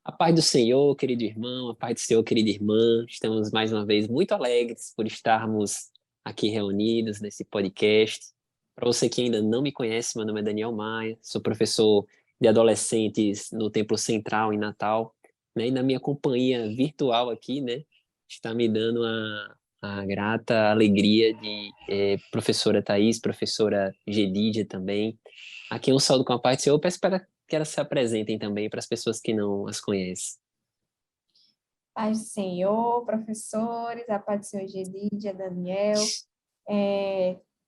A paz do Senhor, querido irmão, a paz do Senhor, querida irmã. Estamos mais uma vez muito alegres por estarmos aqui reunidos nesse podcast. Para você que ainda não me conhece, meu nome é Daniel Maia, sou professor de adolescentes no Templo Central em Natal, né? E na minha companhia virtual aqui, né, está me dando a grata alegria de professora Thaís, professora Gedídia também. Aqui um saúdo com a paz do Senhor. Eu peço para que elas se apresentem também para as pessoas que não as conhecem. Paz do Senhor, professores, a paz do Senhor Gedídia, Daniel.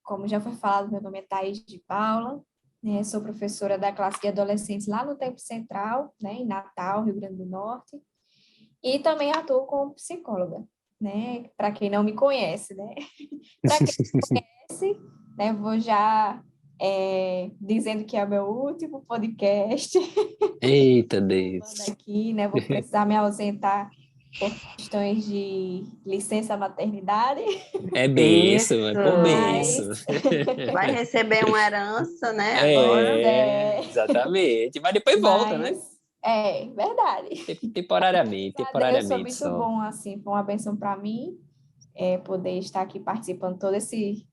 Como já foi falado, meu nome é Thaís de Paula, né? Sou professora da classe de adolescentes lá no Templo Central, né? Em Natal, Rio Grande do Norte. E também atuo como psicóloga, né? Para quem não me conhece, né? Para quem me conhece, né? Vou já dizendo que é o meu último podcast. Eita Deus. Aqui, né? Vou precisar me ausentar por questões de licença maternidade. É benção, é Isso. por benção. Vai receber uma herança, né, agora? Exatamente. Mas depois volta, né? Verdade. Deus foi Temporariamente muito só. bom, assim, foi uma bênção para mim, poder estar aqui participando todo esse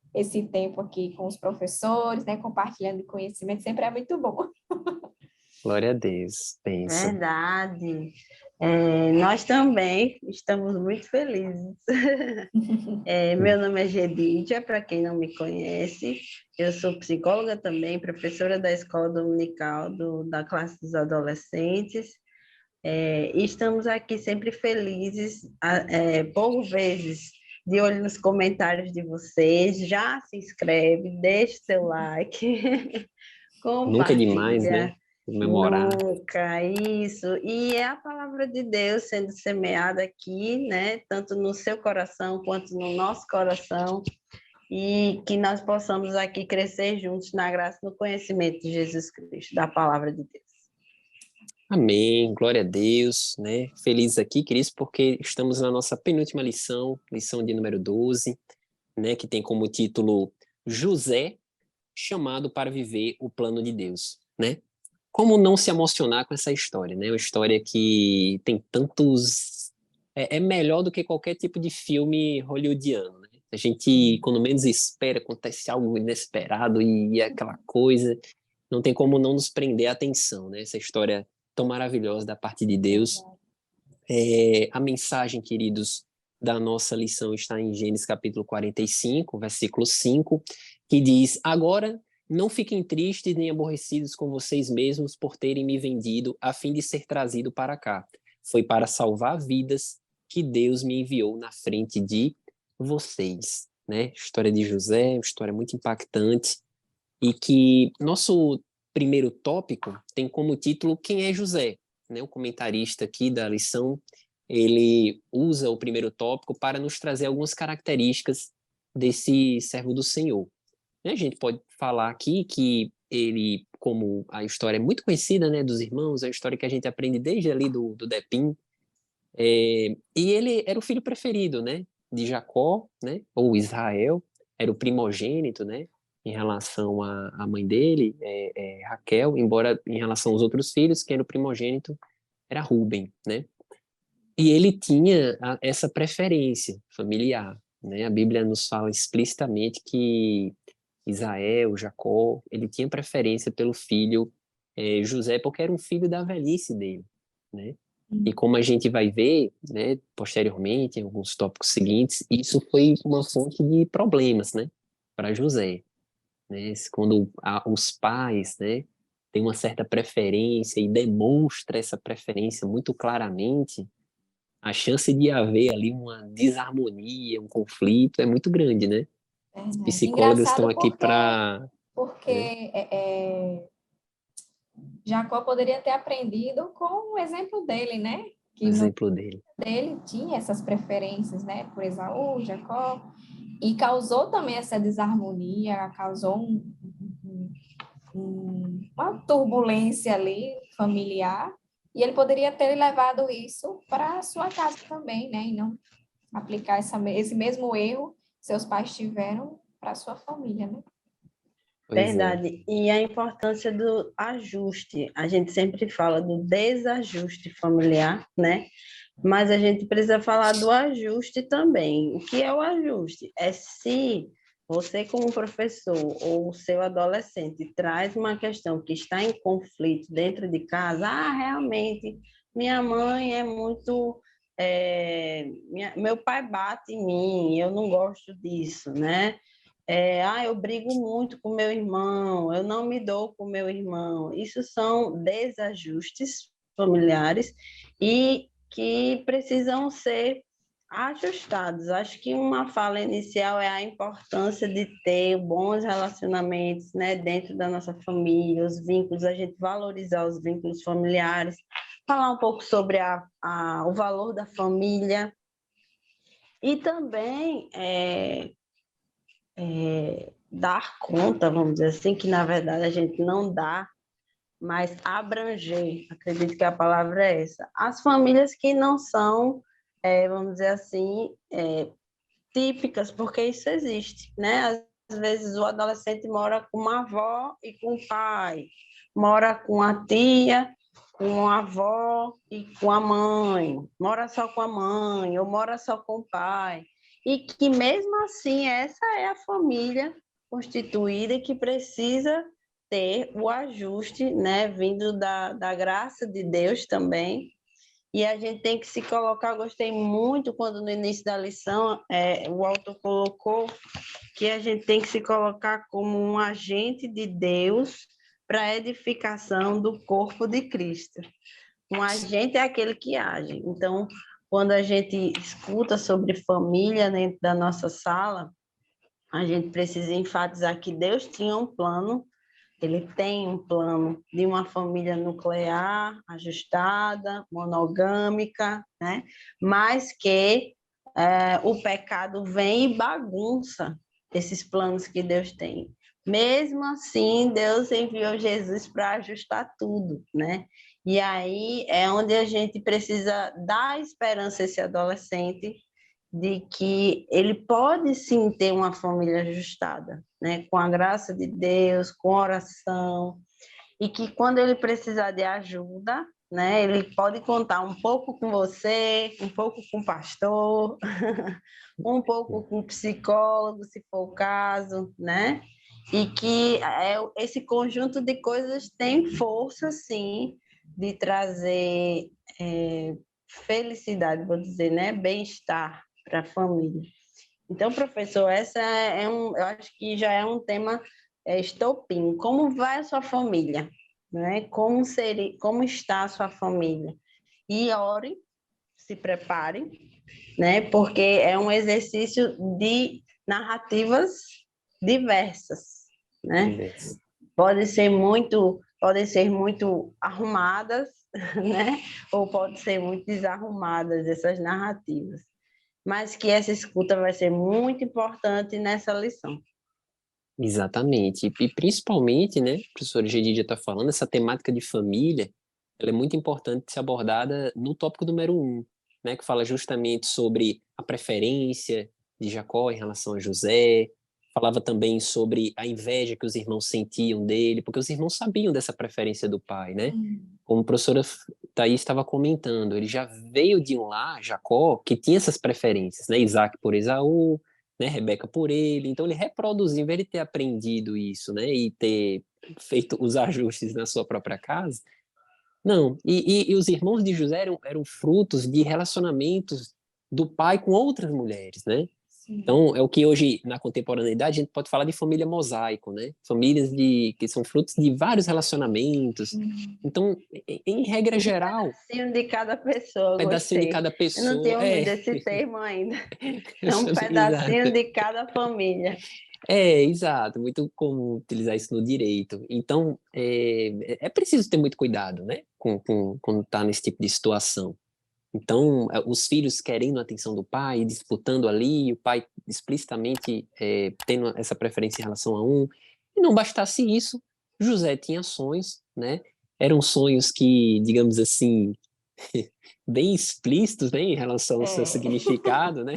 tempo aqui com os professores, né, compartilhando conhecimento, sempre é muito bom. Glória a Deus, benção. Verdade. Nós também estamos muito felizes. Meu nome é Gedídia, para quem não me conhece. Eu sou psicóloga também, professora da Escola Dominical da classe dos adolescentes. E estamos aqui sempre felizes, por vezes, de olho nos comentários de vocês. Já se inscreve, deixe seu like, Nunca é demais, né? compartilha. Comemorar. Nunca, isso. E é a palavra de Deus sendo semeada aqui, né? Tanto no seu coração quanto no nosso coração. E que nós possamos aqui crescer juntos na graça e no conhecimento de Jesus Cristo, da palavra de Deus. Amém, glória a Deus, né? Felizes aqui, queridos, porque estamos na nossa penúltima lição, lição de número 12, né? Que tem como título José, chamado para viver o plano de Deus, né? Como não se emocionar com essa história, né? Uma história que tem tantos... É melhor do que qualquer tipo de filme hollywoodiano, né? A gente, quando menos espera, acontece algo inesperado e aquela coisa... Não tem como não nos prender a atenção, né? Essa história tão maravilhosa da parte de Deus. A mensagem, queridos, da nossa lição está em Gênesis capítulo 45, versículo 5, que diz: Agora não fiquem tristes nem aborrecidos com vocês mesmos por terem me vendido a fim de ser trazido para cá. Foi para salvar vidas que Deus me enviou na frente de vocês. Né? História de José, uma história muito impactante, e que nosso primeiro tópico tem como título Quem é José? Né? O comentarista aqui da lição, ele usa o primeiro tópico para nos trazer algumas características desse servo do Senhor. A gente pode falar aqui que ele, como a história é muito conhecida, né, dos irmãos, é a história que a gente aprende desde ali do Depim, e ele era o filho preferido, né, de Jacó, né, ou Israel, era o primogênito, né, em relação à mãe dele, Raquel, embora em relação aos outros filhos, quem era o primogênito era Rúben, né, e ele tinha essa preferência familiar, né, a Bíblia nos fala explicitamente que Israel, Jacó, ele tinha preferência pelo filho José, porque era um filho da velhice dele, né? E como a gente vai ver, né, posteriormente, em alguns tópicos seguintes, isso foi uma fonte de problemas, né, para José, né? Quando os pais, né, têm uma certa preferência e demonstra essa preferência muito claramente, a chance de haver ali uma desarmonia, um conflito é muito grande, né? Os psicólogos estão aqui para... Porque Jacó poderia ter aprendido com o exemplo dele, né? Que exemplo dele tinha essas preferências, né? Por Esaú, Jacó, e causou também essa desarmonia, causou uma turbulência ali familiar, e ele poderia ter levado isso para a sua casa também, né? E não aplicar esse mesmo erro que seus pais tiveram para a sua família, né? Pois é. Verdade. E a importância do ajuste. A gente sempre fala do desajuste familiar, né? Mas a gente precisa falar do ajuste também. O que é o ajuste? É se você, como professor, ou o seu adolescente, traz uma questão que está em conflito dentro de casa, realmente, minha mãe é muito. Meu pai bate em mim, eu não gosto disso, né? Eu brigo muito com meu irmão, eu não me dou com meu irmão. Isso são desajustes familiares e que precisam ser ajustados. Acho que uma fala inicial é a importância de ter bons relacionamentos, né, dentro da nossa família, os vínculos, a gente valorizar os vínculos familiares, falar um pouco sobre o valor da família e também dar conta, vamos dizer assim, que na verdade a gente não dá, mas abranger, acredito que a palavra é essa, as famílias que não são, vamos dizer assim, típicas, porque isso existe, né? Às vezes o adolescente mora com uma avó e com o pai, mora com a tia, com a avó e com a mãe, mora só com a mãe ou mora só com o pai, e que mesmo assim essa é a família constituída e que precisa ter o ajuste, né, vindo da graça de Deus também, e a gente tem que se colocar. Eu gostei muito quando no início da lição o autor colocou que a gente tem que se colocar como um agente de Deus para a edificação do corpo de Cristo. Um agente é aquele que age. Então, quando a gente escuta sobre família dentro da nossa sala, a gente precisa enfatizar que Deus tinha um plano. Ele tem um plano de uma família nuclear, ajustada, monogâmica, né? Mas que o pecado vem e bagunça esses planos que Deus tem. Mesmo assim, Deus enviou Jesus para ajustar tudo, né? E aí é onde a gente precisa dar esperança a esse adolescente de que ele pode sim ter uma família ajustada, né? Com a graça de Deus, com oração, e que quando ele precisar de ajuda, né, ele pode contar um pouco com você, um pouco com o pastor, um pouco com o psicólogo, se for o caso, né? E que esse conjunto de coisas tem força, sim, de trazer felicidade, vou dizer, né? Bem-estar para a família. Então, professor, eu acho que já é um tema estopim. Como vai a sua família? Né? Como está a sua família? E ore, se prepare, né? Porque é um exercício de narrativas diversas, né? Podem ser muito arrumadas, né? Ou podem ser muito desarrumadas essas narrativas, mas que essa escuta vai ser muito importante nessa lição. Exatamente. E principalmente, né, a professora Gedidia está falando, essa temática de família, ela é muito importante ser abordada no tópico número 1, né, que fala justamente sobre a preferência de Jacó em relação a José, falava também sobre a inveja que os irmãos sentiam dele, porque os irmãos sabiam dessa preferência do pai, né? Como a professora Thaís estava comentando, ele já veio de um lar, Jacó, que tinha essas preferências, né? Isaac por Esaú, né, Rebeca por ele, então ele reproduziu, em vez de ter aprendido isso, né, e ter feito os ajustes na sua própria casa, não, e os irmãos de José eram frutos de relacionamentos do pai com outras mulheres, né, Sim. então é o que hoje, na contemporaneidade, a gente pode falar de família mosaico, né, famílias que são frutos de vários relacionamentos, então, em regra geral, Pedacinho de cada pessoa, pedacinho de gostei. cada Eu não pessoa, tinha ouvido esse termo ainda. É um pedacinho exato. de cada família. Exato, muito comum utilizar isso no direito. Então, é preciso ter muito cuidado, né, quando está nesse tipo de situação. Então, os filhos querendo a atenção do pai, disputando ali, o pai explicitamente tendo essa preferência em relação a um. E não bastasse isso, José tinha sonhos, né? Eram sonhos que, digamos assim, bem explícitos, né, em relação ao seu É. significado, né?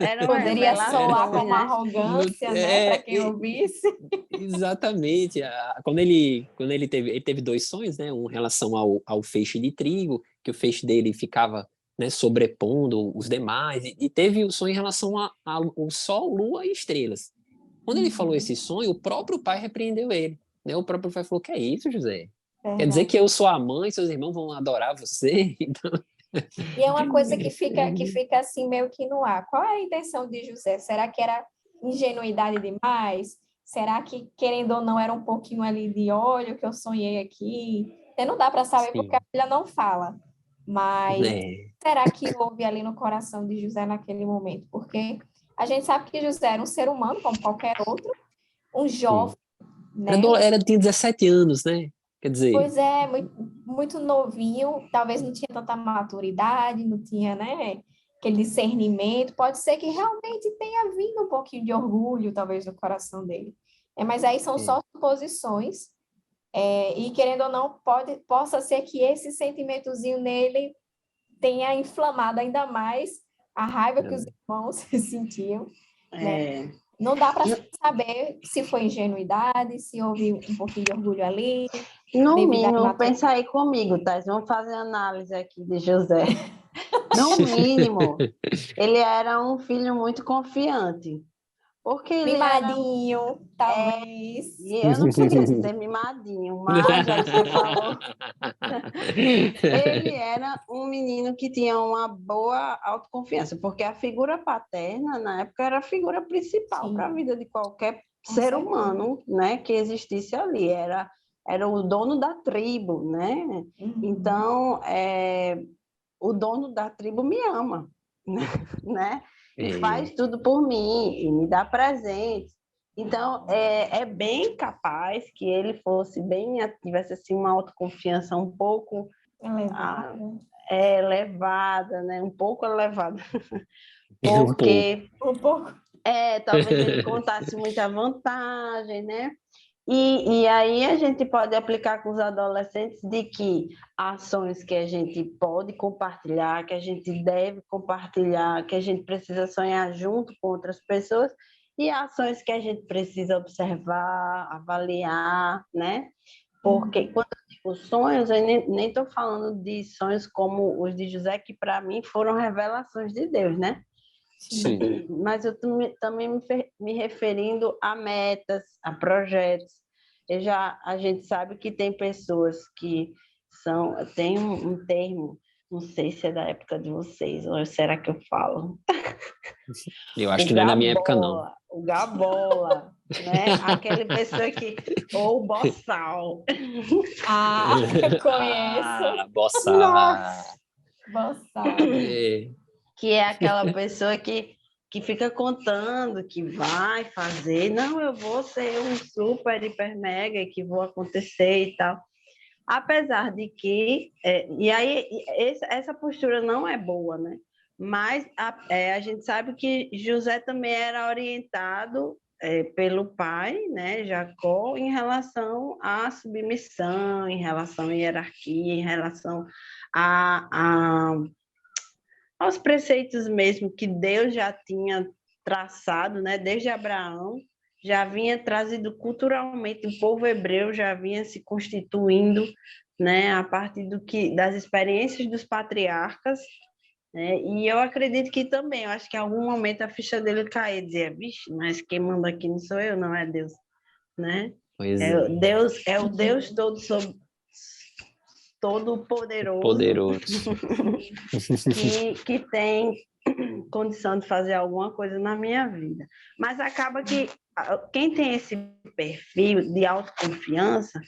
Eram Poderia soar revelações, como né? arrogância, né, para quem É, ouvisse. exatamente. Quando ele teve dois sonhos, né? Um em relação ao feixe de trigo, que o feixe dele ficava, né, sobrepondo os demais, e teve o sonho em relação ao sol, lua e estrelas. Quando ele falou esse sonho, o próprio pai repreendeu ele, né? O próprio pai falou: "Que é isso, José? Quer dizer Verdade. que eu sou a mãe, seus irmãos vão adorar você?" Então, E é uma coisa que fica assim meio que no ar. Qual é a intenção de José? Será que era ingenuidade demais? Será que, querendo ou não, era um pouquinho ali de olha o que eu sonhei aqui? Não dá para saber porque a sim, Bíblia não fala. Mas né? será que houve ali no coração de José naquele momento? Porque a gente sabe que José era um ser humano como qualquer outro, um Sim. jovem, né? Tinha 17 anos, né? Quer dizer, Pois é, muito, muito novinho, talvez não tinha tanta maturidade, não tinha, né, aquele discernimento. Pode ser que realmente tenha vindo um pouquinho de orgulho, talvez, no coração dele. Mas aí são é, só suposições, e querendo ou não, possa ser que esse sentimentozinho nele tenha inflamado ainda mais a raiva que os irmãos sentiam, né? É, Não dá para saber se foi ingenuidade, se houve um pouquinho de orgulho ali, no devido à mínimo, natureza. pensa aí comigo, Thais, vamos fazer análise aqui de José. No mínimo, ele era um filho muito confiante, porque ele era, Mimadinho, talvez. e eu não queria dizer mimadinho, mas já que você falou, ele era um menino que tinha uma boa autoconfiança, porque a figura paterna, na época, era a figura principal para a Sim, vida de qualquer com ser certeza. humano, né, que existisse ali. Era o dono da tribo, né? Uhum. Então, o dono da tribo me ama, né? E faz é, tudo por mim, e me dá presentes. Então, é bem capaz que ele fosse bem, tivesse assim, uma autoconfiança um pouco ah, Elevada. elevada, né? Um pouco elevada, um pouco. porque Um pouco. talvez ele contasse muita vantagem, né? E aí a gente pode aplicar com os adolescentes de que ações que a gente pode compartilhar, que a gente deve compartilhar, que a gente precisa sonhar junto com outras pessoas, e ações que a gente precisa observar, avaliar, né? Porque Uhum. quando eu digo sonhos, eu nem estou falando de sonhos como os de José, que para mim foram revelações de Deus, né? Sim. Sim. Mas eu também me referindo a metas, a projetos. A gente sabe que tem pessoas que tem um termo, não sei se é da época de vocês, ou será que eu falo? Eu acho que não é da minha época, não. O gabola, né? Aquele pessoa que, ou o boçal. Ah, conheço. Ah, boçar. Nossa! Boçal. É, Que é aquela pessoa que fica contando que vai fazer, não, eu vou ser um super, hiper, mega, que vou acontecer e tal. Apesar de que, e aí, essa postura não é boa, né? Mas a gente sabe que José também era orientado pelo pai, né, Jacó, em relação à submissão, em relação à hierarquia, em relação a aos preceitos mesmo que Deus já tinha traçado, né, desde Abraão, já vinha trazido culturalmente, o povo hebreu já vinha se constituindo, né, a partir das experiências dos patriarcas, né, e eu acredito que também, eu acho que em algum momento a ficha dele caiu, dizia, vixe, mas quem manda aqui não sou eu, não é Deus, né? pois É é. Deus, é o Deus todo poderoso Poderoso. que tem condição de fazer alguma coisa na minha vida. Mas acaba que quem tem esse perfil de autoconfiança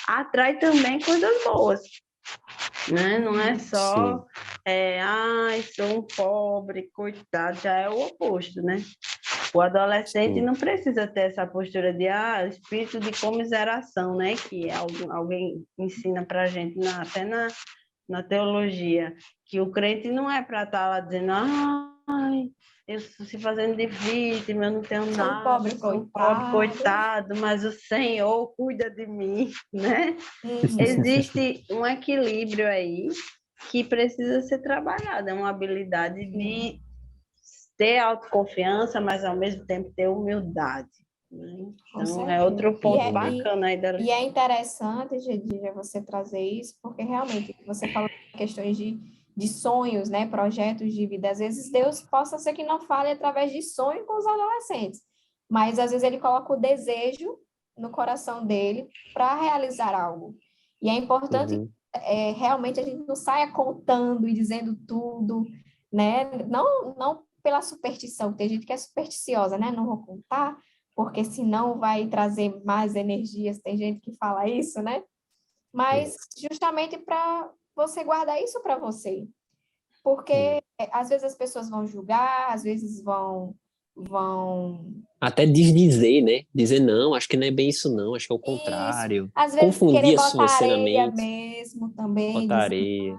atrai também coisas boas, né? Não é Sim, só, ai, sou um pobre, coitado, já é o oposto, né? O adolescente sim. não precisa ter essa postura de espírito de comiseração, né? Que alguém ensina para a gente até na teologia, que o crente não é para estar lá dizendo, ai, eu estou se fazendo de vítima, eu não tenho Sou um nada, pobre sou um pobre coitado. coitado, mas o Senhor cuida de mim, né? Uhum. Existe um equilíbrio aí, que precisa ser trabalhada, é uma habilidade de ter autoconfiança, mas ao mesmo tempo ter humildade, né? Então, é outro ponto bacana aí da... E é interessante, Gedília, você trazer isso, porque realmente você falou questões de sonhos, né, projetos de vida. Às vezes Deus possa ser que não fale através de sonho com os adolescentes, mas às vezes ele coloca o desejo no coração dele para realizar algo. E é importante realmente a gente não saia contando e dizendo tudo, né? Não pela superstição, tem gente que é supersticiosa, né? Não vou contar, porque senão vai trazer mais energias. Tem gente que fala isso, né? Mas justamente para você guardar isso para você. Porque às vezes as pessoas vão julgar, às vezes vão Até desdizer, né? Dizer, não, acho que não é bem isso não, acho que é o isso, contrário. às vezes querer Confundir botar você na areia mente, mesmo também, botar dizer. areia.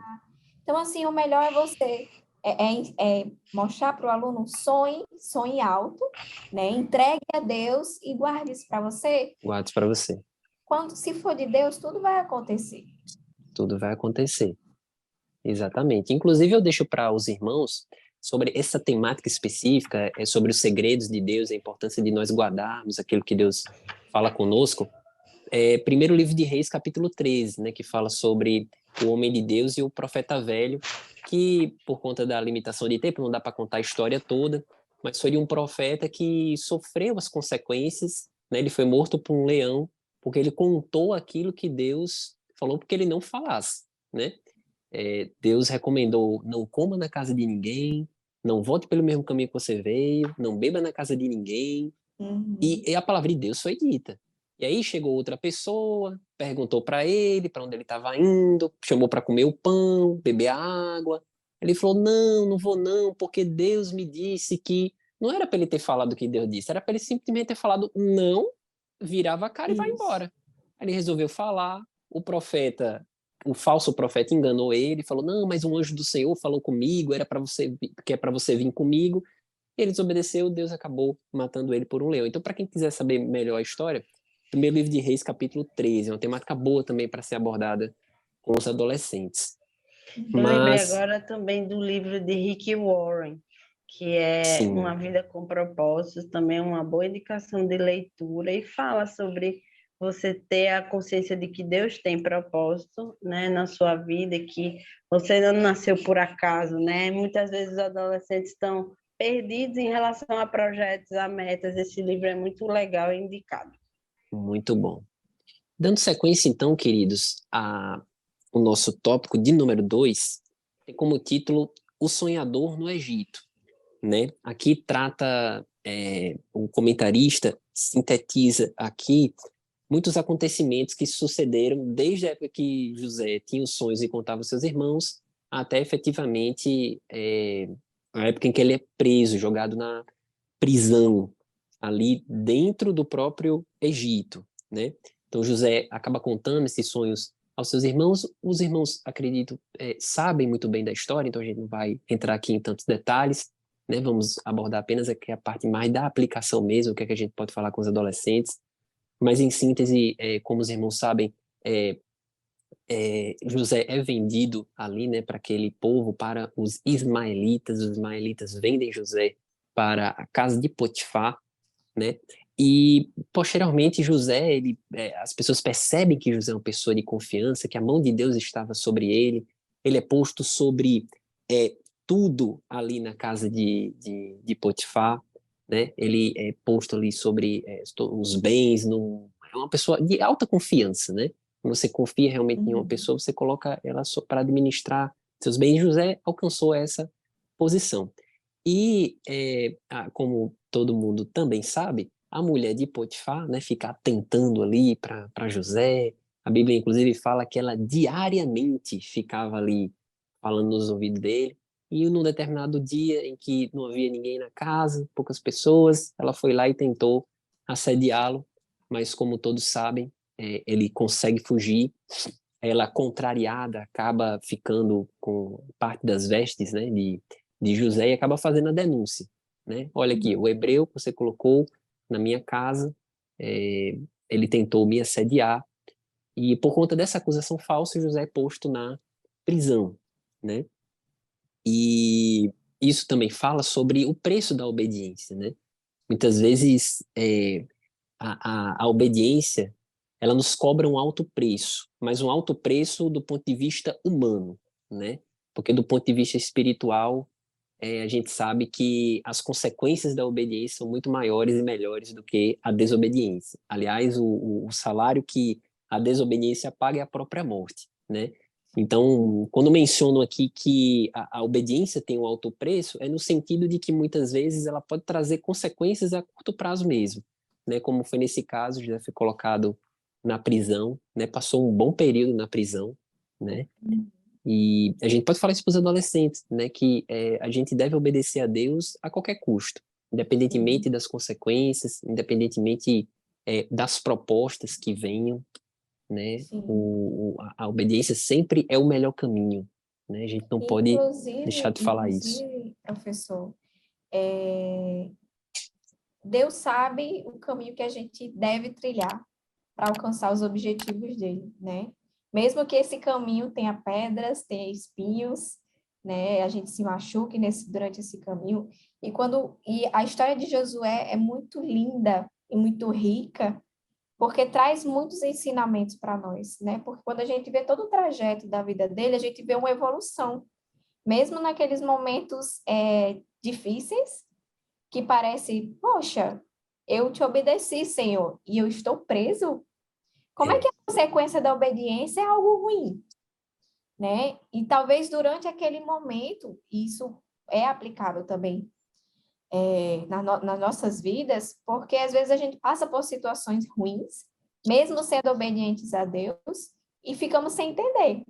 Então, assim, o melhor é você mostrar para o aluno sonhe alto, né? Entregue a Deus e guarde isso para você. Guarde para você. Quando se for de Deus, tudo vai acontecer. Tudo vai acontecer. Exatamente. Inclusive, eu deixo para os irmãos sobre essa temática específica, sobre os segredos de Deus, a importância de nós guardarmos aquilo que Deus fala conosco. Primeiro livro de Reis, capítulo 13, né, que fala sobre o homem de Deus e o profeta velho, que, por conta da limitação de tempo, não dá para contar a história toda, mas foi de um profeta que sofreu as consequências, né, ele foi morto por um leão, porque ele contou aquilo que Deus falou, porque ele não falasse, né? Deus recomendou: não coma na casa de ninguém, não volte pelo mesmo caminho que você veio, não beba na casa de ninguém. Uhum. E a palavra de Deus foi dita. E aí chegou outra pessoa, perguntou para ele para onde ele estava indo, chamou para comer o pão, beber a água. Ele falou: não, não vou não, porque Deus me disse que não era para ele ter falado o que Deus disse, era para ele simplesmente ter falado não, virava a cara e vai Isso. embora. Aí ele resolveu falar, o falso profeta enganou ele, falou: não, mas um anjo do Senhor falou comigo, era para você, que é para você vir comigo. Ele desobedeceu, Deus acabou matando ele por um leão. Então, para quem quiser saber melhor a história, primeiro livro de Reis, capítulo 13, é uma temática boa também para ser abordada com os adolescentes. Eu lembrei Mas, agora também do livro de Rick Warren, que é sim, Uma Vida com Propósitos, também é uma boa indicação de leitura, e fala sobre você ter a consciência de que Deus tem propósito, né, na sua vida, e que você não nasceu por acaso, né? Muitas vezes os adolescentes estão perdidos em relação a projetos, a metas. Esse livro é muito legal e indicado. muito bom. Dando sequência, então, queridos, o nosso tópico de número 2 tem como título O Sonhador no Egito, né? Aqui trata, o comentarista sintetiza aqui muitos acontecimentos que sucederam desde a época que José tinha os sonhos e contava aos seus irmãos, até efetivamente a época em que ele é preso, jogado na prisão, ali dentro do próprio Egito, né? Então José acaba contando esses sonhos aos seus irmãos. Os irmãos, acredito, sabem muito bem da história, então a gente não vai entrar aqui em tantos detalhes, né? Vamos abordar apenas aqui a parte mais da aplicação mesmo, o que é que a gente pode falar com os adolescentes. Mas, em síntese, como os irmãos sabem, José é vendido ali, né, para aquele povo, para os ismaelitas vendem José para a casa de Potifar, né, e posteriormente José, as pessoas percebem que José é uma pessoa de confiança, que a mão de Deus estava sobre ele é posto sobre tudo ali na casa de Potifar, né, ele é posto ali sobre os bens, é uma pessoa de alta confiança, né, quando você confia realmente em uma Uhum. pessoa, você coloca ela para administrar seus bens. José alcançou essa posição. E, como todo mundo também sabe, a mulher de Potifar, né, fica tentando ali para José. A Bíblia, inclusive, fala que ela diariamente ficava ali falando nos ouvidos dele. E num determinado dia em que não havia ninguém na casa, poucas pessoas, ela foi lá e tentou assediá-lo, mas como todos sabem, ele consegue fugir. Ela, contrariada, acaba ficando com parte das vestes, né, de José e acaba fazendo a denúncia, né? Olha aqui, o hebreu que você colocou na minha casa, é, ele tentou me assediar e por conta dessa acusação falsa, José é posto na prisão. né? E isso também fala sobre o preço da obediência, né? Muitas vezes a obediência, ela nos cobra um alto preço, mas um alto preço do ponto de vista humano, né? Porque do ponto de vista espiritual, a gente sabe que as consequências da obediência são muito maiores e melhores do que a desobediência. Aliás, o salário que a desobediência paga é a própria morte, né? Então, quando menciono aqui que a obediência tem um alto preço, é no sentido de que muitas vezes ela pode trazer consequências a curto prazo mesmo, né? Como foi nesse caso, já foi colocado na prisão, né? Passou um bom período na prisão, né? E a gente pode falar isso para os adolescentes, né? Que a gente deve obedecer a Deus a qualquer custo, independentemente das consequências, independentemente das propostas que venham, né? Sim. A obediência sempre é o melhor caminho, né? A gente não pode deixar de falar isso. Inclusive, professor, Deus sabe o caminho que a gente deve trilhar para alcançar os objetivos dele, né? Mesmo que esse caminho tenha pedras, tenha espinhos, né? A gente se machuque durante esse caminho. E a história de Josué é muito linda e muito rica, porque traz muitos ensinamentos para nós, né? Porque quando a gente vê todo o trajeto da vida dele, a gente vê uma evolução, mesmo naqueles momentos difíceis, que parece, poxa, eu te obedeci, Senhor, e eu estou preso. Como é que a consequência da obediência é algo ruim, né? E talvez durante aquele momento, isso é aplicável também nas nossas vidas, porque às vezes a gente passa por situações ruins, mesmo sendo obedientes a Deus, e ficamos sem entender,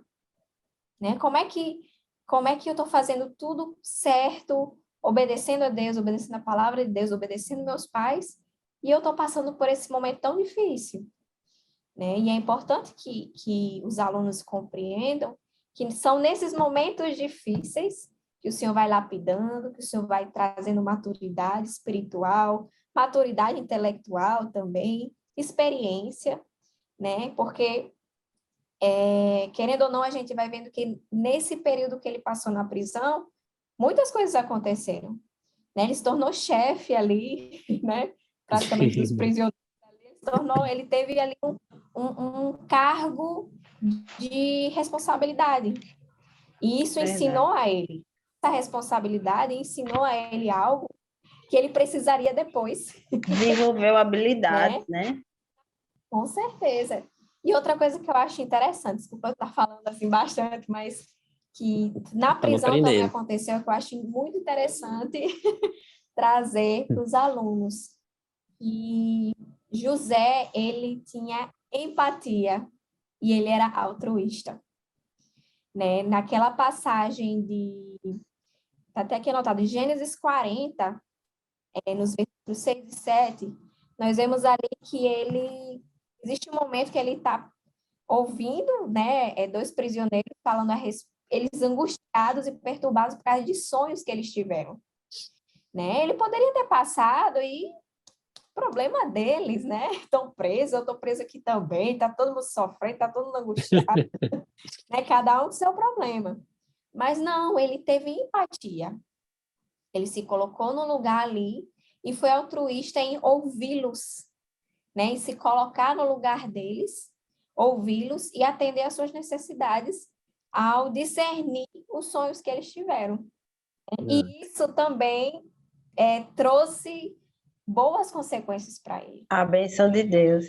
né? Como é que eu estou fazendo tudo certo, obedecendo a Deus, obedecendo a palavra de Deus, obedecendo meus pais, e eu estou passando por esse momento tão difícil, né? E é importante que os alunos compreendam que são nesses momentos difíceis que o Senhor vai lapidando, que o Senhor vai trazendo maturidade espiritual, maturidade intelectual também, experiência, né? Porque, querendo ou não, a gente vai vendo que nesse período que ele passou na prisão, muitas coisas aconteceram, né? Ele se tornou chefe ali, né? Praticamente dos prisioneiros. Ele teve ali um cargo de responsabilidade. E isso ensinou a ele. Essa responsabilidade ensinou a ele algo que ele precisaria depois. Desenvolveu habilidades, né? Com certeza. E outra coisa que eu acho interessante, desculpa eu estar falando assim bastante, mas que na Estamos prisão também aprendendo. aconteceu, que eu acho muito interessante trazer para os alunos. E José, ele tinha empatia e ele era altruísta, né? Naquela passagem tá até aqui anotado, Gênesis 40, nos versículos 6 e 7, nós vemos ali que existe um momento que ele está ouvindo, né, dois prisioneiros falando eles angustiados e perturbados por causa de sonhos que eles tiveram, né? Ele poderia ter passado e problema deles, né? Estão presos, eu estou preso aqui também, tá todo mundo sofrendo, tá todo mundo angustiado, né? Cada um com seu problema. Mas não, ele teve empatia. Ele se colocou no lugar ali e foi altruísta em ouvi-los, né? Em se colocar no lugar deles, ouvi-los e atender às suas necessidades ao discernir os sonhos que eles tiveram. E isso também trouxe boas consequências para ele. A bênção de Deus.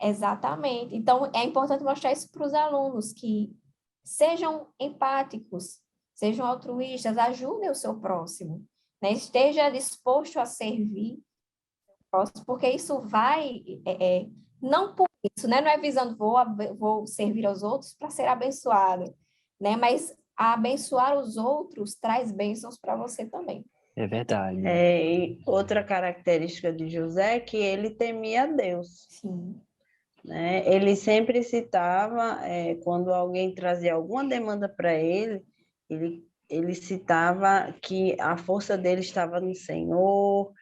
Exatamente. Então, é importante mostrar isso para os alunos, que sejam empáticos, sejam altruístas, ajudem o seu próximo, né? Esteja disposto a servir o próximo, porque isso vai, não por isso, né? Não é visando vou servir aos outros para ser abençoado, né? Mas abençoar os outros traz bênçãos para você também. É verdade. E outra característica de José é que ele temia a Deus. Sim. Né? Ele sempre citava, quando alguém trazia alguma demanda para ele citava que a força dele estava no Senhor,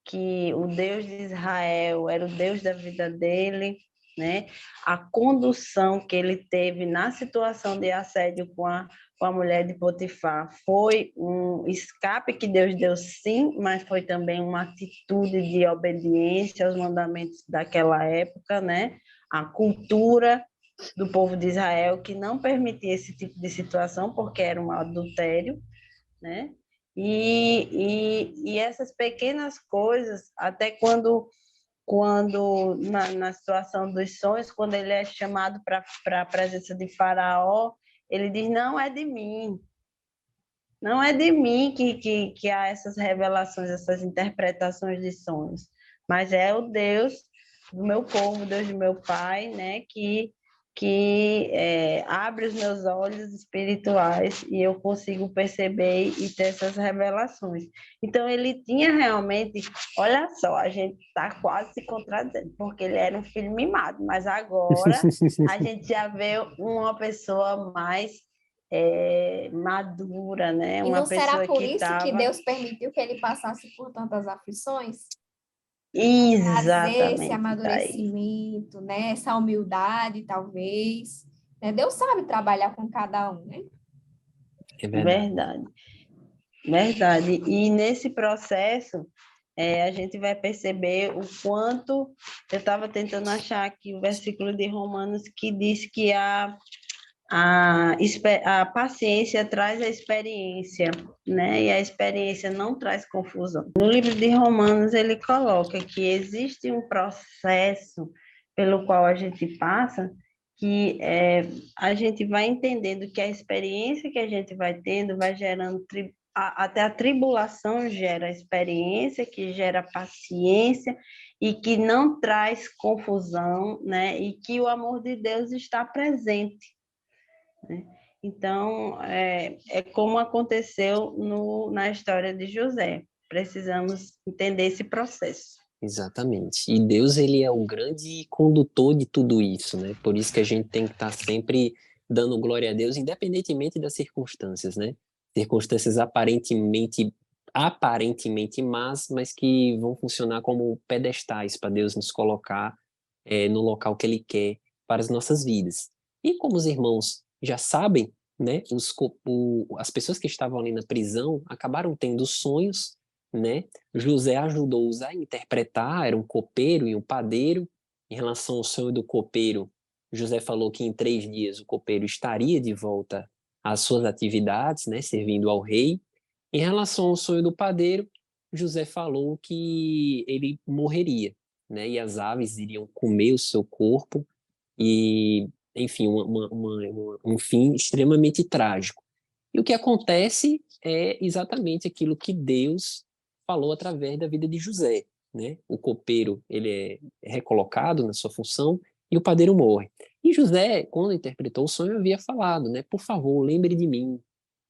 que o Deus de Israel era o Deus da vida dele, né? A condução que ele teve na situação de assédio com a mulher de Potifar foi um escape que Deus deu sim, mas foi também uma atitude de obediência aos mandamentos daquela época, né? A cultura do povo de Israel que não permitia esse tipo de situação porque era um adultério, né? E essas pequenas coisas, até quando na situação dos sonhos, quando ele é chamado para a presença de Faraó, ele diz, não é de mim que há essas revelações, essas interpretações de sonhos, mas é o Deus do meu povo, Deus do meu pai, né, que abre os meus olhos espirituais e eu consigo perceber e ter essas revelações. Então, ele tinha realmente, olha só, a gente está quase se contradizendo, porque ele era um filho mimado, mas agora a gente já vê uma pessoa mais madura, né? E Uma não será pessoa por que isso que estava... Deus permitiu que ele passasse por tantas aflições? Trazer esse Exatamente, Thaís. amadurecimento, né? Essa humildade, talvez. Né? Deus sabe trabalhar com cada um, né? É verdade. Verdade, verdade. E nesse processo, a gente vai perceber o quanto... Eu estava tentando achar aqui o versículo de Romanos que diz que a paciência traz a experiência, né? E a experiência não traz confusão. No livro de Romanos, ele coloca que existe um processo pelo qual a gente passa, que a gente vai entendendo que a experiência que a gente vai tendo vai gerando até a tribulação gera experiência, que gera paciência e que não traz confusão, né? E que o amor de Deus está presente, né? Então, como aconteceu na história de José. Precisamos entender esse processo. Exatamente. E Deus, ele é o grande condutor de tudo isso, né? Por isso que a gente tem que estar sempre dando glória a Deus, independentemente das circunstâncias, né? Circunstâncias aparentemente más, mas que vão funcionar como pedestais para Deus nos colocar no local que Ele quer para as nossas vidas. E como os irmãos já sabem, né? As pessoas que estavam ali na prisão acabaram tendo sonhos, né? José ajudou-os a interpretar, era um copeiro e um padeiro. Em relação ao sonho do copeiro, José falou que em 3 dias o copeiro estaria de volta às suas atividades, né, servindo ao rei. Em relação ao sonho do padeiro, José falou que ele morreria, né, e as aves iriam comer o seu corpo e, enfim, um fim extremamente trágico. E o que acontece é exatamente aquilo que Deus falou através da vida de José, né? O copeiro, ele é recolocado na sua função e o padeiro morre. E José, quando interpretou o sonho, havia falado, né? Por favor, lembre de mim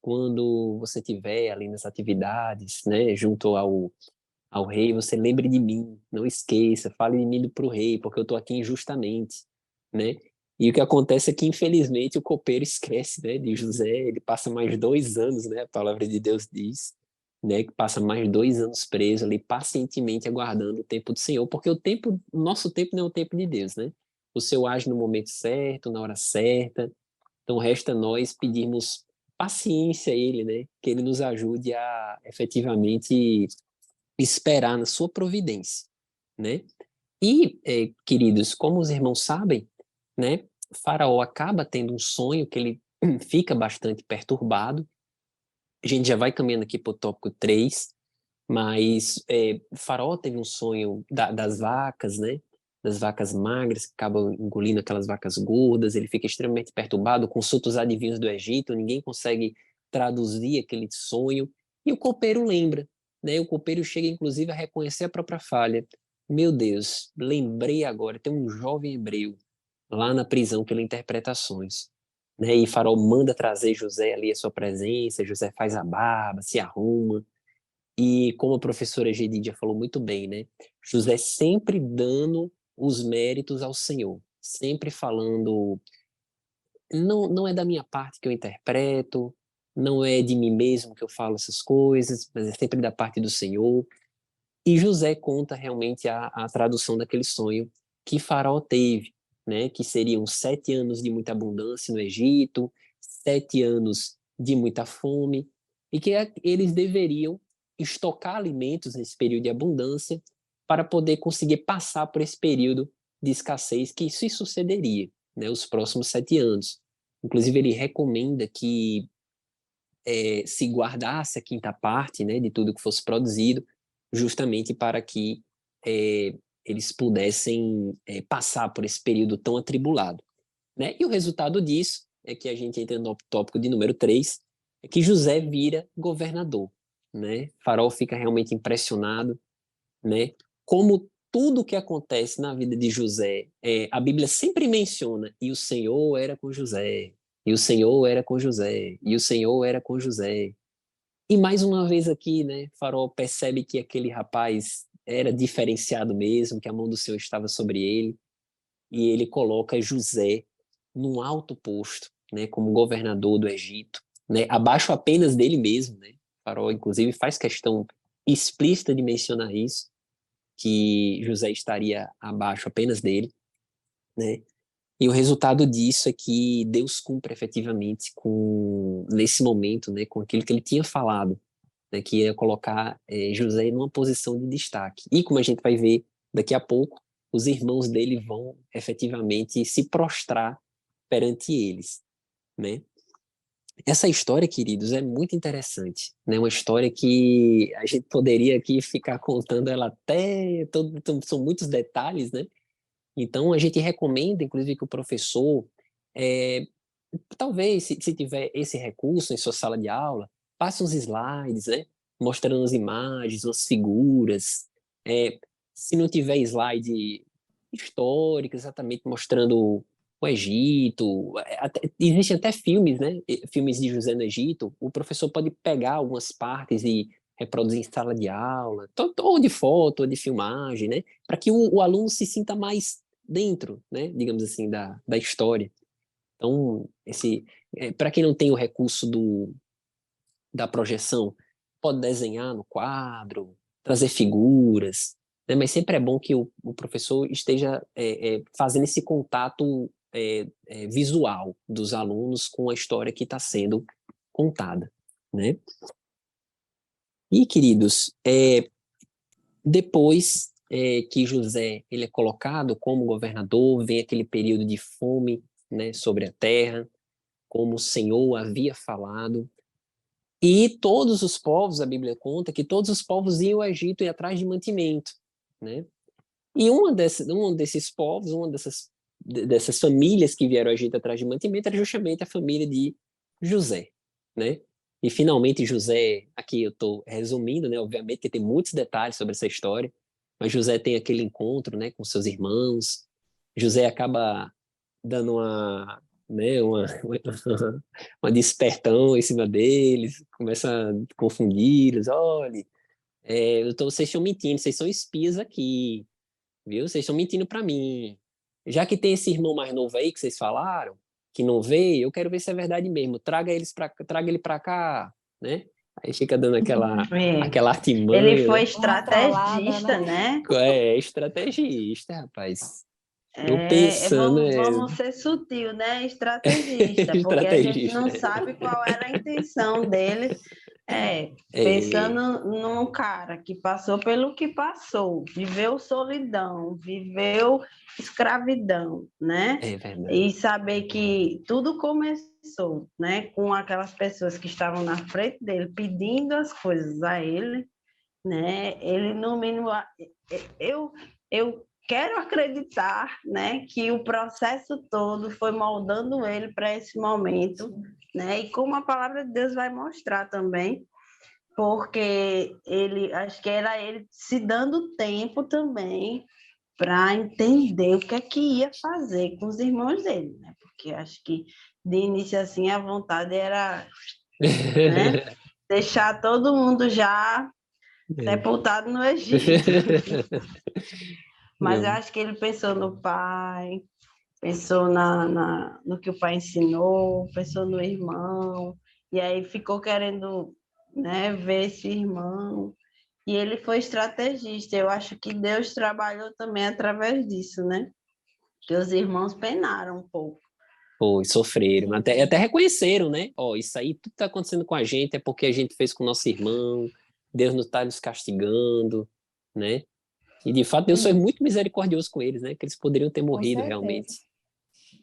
quando você estiver ali nas atividades, né? Junto ao rei, você lembre de mim, não esqueça, fale de mim para o rei, porque eu estou aqui injustamente, né? E o que acontece é que, infelizmente, o copeiro esquece, né, de José, ele passa mais 2 anos, né, a palavra de Deus diz, né, que passa mais 2 anos preso ali, pacientemente aguardando o tempo do Senhor, porque o nosso tempo não é o tempo de Deus, né? O Senhor age no momento certo, na hora certa, então resta nós pedirmos paciência a Ele, né, que Ele nos ajude a efetivamente esperar na sua providência, né? E, queridos, como os irmãos sabem, né, Faraó acaba tendo um sonho que ele fica bastante perturbado. A gente já vai caminhando aqui para o tópico 3, mas Faraó teve um sonho das vacas, né? Das vacas magras que acabam engolindo aquelas vacas gordas. Ele fica extremamente perturbado, consulta os adivinhos do Egito, ninguém consegue traduzir aquele sonho. E o copeiro lembra, né? O copeiro chega inclusive a reconhecer a própria falha. Meu Deus, lembrei agora, tem um jovem hebreu lá na prisão que ele interpreta sonhos. Né? E Faraó manda trazer José ali à sua presença, José faz a barba, se arruma, e como a professora Gedidia falou muito bem, né? José sempre dando os méritos ao Senhor, sempre falando, não é da minha parte que eu interpreto, não é de mim mesmo que eu falo essas coisas, mas é sempre da parte do Senhor. E José conta realmente a tradução daquele sonho que Faraó teve, né? Que seriam 7 anos de muita abundância no Egito, 7 anos de muita fome, e que eles deveriam estocar alimentos nesse período de abundância para poder conseguir passar por esse período de escassez que se sucederia, né, os próximos 7 anos. Inclusive, ele recomenda que se guardasse a quinta parte, né, de tudo que fosse produzido, justamente para que eles pudessem passar por esse período tão atribulado, né? E o resultado disso é que a gente entra no tópico de número 3, é que José vira governador, né? Faraó fica realmente impressionado, né? Como tudo que acontece na vida de José, a Bíblia sempre menciona, e o Senhor era com José, e o Senhor era com José, e o Senhor era com José. E mais uma vez aqui, né, Faraó percebe que aquele rapaz era diferenciado mesmo, que a mão do Senhor estava sobre ele, e ele coloca José num alto posto, né, como governador do Egito, né, abaixo apenas dele mesmo, né? Faraó, inclusive, faz questão explícita de mencionar isso, que José estaria abaixo apenas dele, né? E o resultado disso é que Deus cumpre efetivamente nesse momento, né, com aquilo que ele tinha falado, né, que ia colocar José numa posição de destaque. E como a gente vai ver daqui a pouco, os irmãos dele vão efetivamente se prostrar perante eles, né? Essa história, queridos, é muito interessante, né? Uma história que a gente poderia aqui ficar contando ela até são muitos detalhes, né? Então a gente recomenda, inclusive, que o professor é, talvez, se tiver esse recurso em sua sala de aula, passe uns slides, né? Mostrando as imagens, as figuras. É, se não tiver slide histórico, exatamente mostrando o Egito, existem até filmes, né? Filmes de José no Egito. O professor pode pegar algumas partes e reproduzir em sala de aula, ou de foto, ou de filmagem, né? Para que o aluno se sinta mais dentro, né? Digamos assim, da história. Então, para quem não tem o recurso da projeção, pode desenhar no quadro, trazer figuras, né? Mas sempre é bom que o professor esteja fazendo esse contato visual dos alunos com a história que está sendo contada, né? E, queridos, depois que José ele é colocado como governador, vem aquele período de fome, né, sobre a terra, como o Senhor havia falado. E todos os povos, a Bíblia conta que todos os povos iam ao Egito e atrás de mantimento, né? E um desses povos, uma dessas famílias que vieram ao Egito atrás de mantimento era justamente a família de José, né? E finalmente José, aqui eu estou resumindo, né? Obviamente que tem muitos detalhes sobre essa história, mas José tem aquele encontro, né, com seus irmãos. José acaba dando né, uma despertão em cima deles, começa a confundi-los. Olha, vocês estão mentindo, vocês são espias aqui, viu? Vocês estão mentindo para mim. Já que tem esse irmão mais novo aí que vocês falaram, que não veio, eu quero ver se é verdade mesmo. Traga ele para cá, né? Aí fica dando aquela Ele artimanha, foi né? Uma trollada, estrategista, né? Estrategista, rapaz. Eu pensando, Vamos ser sutil, né? Estrategista, porque a gente estrategista. não sabe qual era a intenção dele. É, Pensando num cara que passou pelo que passou, viveu solidão, viveu escravidão, né? é verdade. E saber que tudo começou, né? Com aquelas pessoas que estavam na frente dele pedindo as coisas a ele, né? Ele, no mínimo, eu quero acreditar, né, que o processo todo foi moldando ele para esse momento, né? E como a palavra de Deus vai mostrar também, porque ele, acho que era ele se dando tempo também para entender o que é que ia fazer com os irmãos dele, né? Porque acho que de início assim a vontade era, né, deixar todo mundo já sepultado no Egito. Mas eu Não, acho que ele pensou no pai, pensou no que o pai ensinou, pensou no irmão, e aí ficou querendo, né, ver esse irmão. E ele foi estrategista. Eu acho que Deus trabalhou também através disso, né? Que os irmãos penaram um pouco, Foi, sofreram. Até reconheceram, né? Ó, isso aí tudo tá acontecendo com a gente é porque a gente fez com o nosso irmão, Deus não tá nos castigando, né? E de fato Deus foi Isso, muito misericordioso com eles, né? Que eles poderiam ter com morrido certeza. realmente,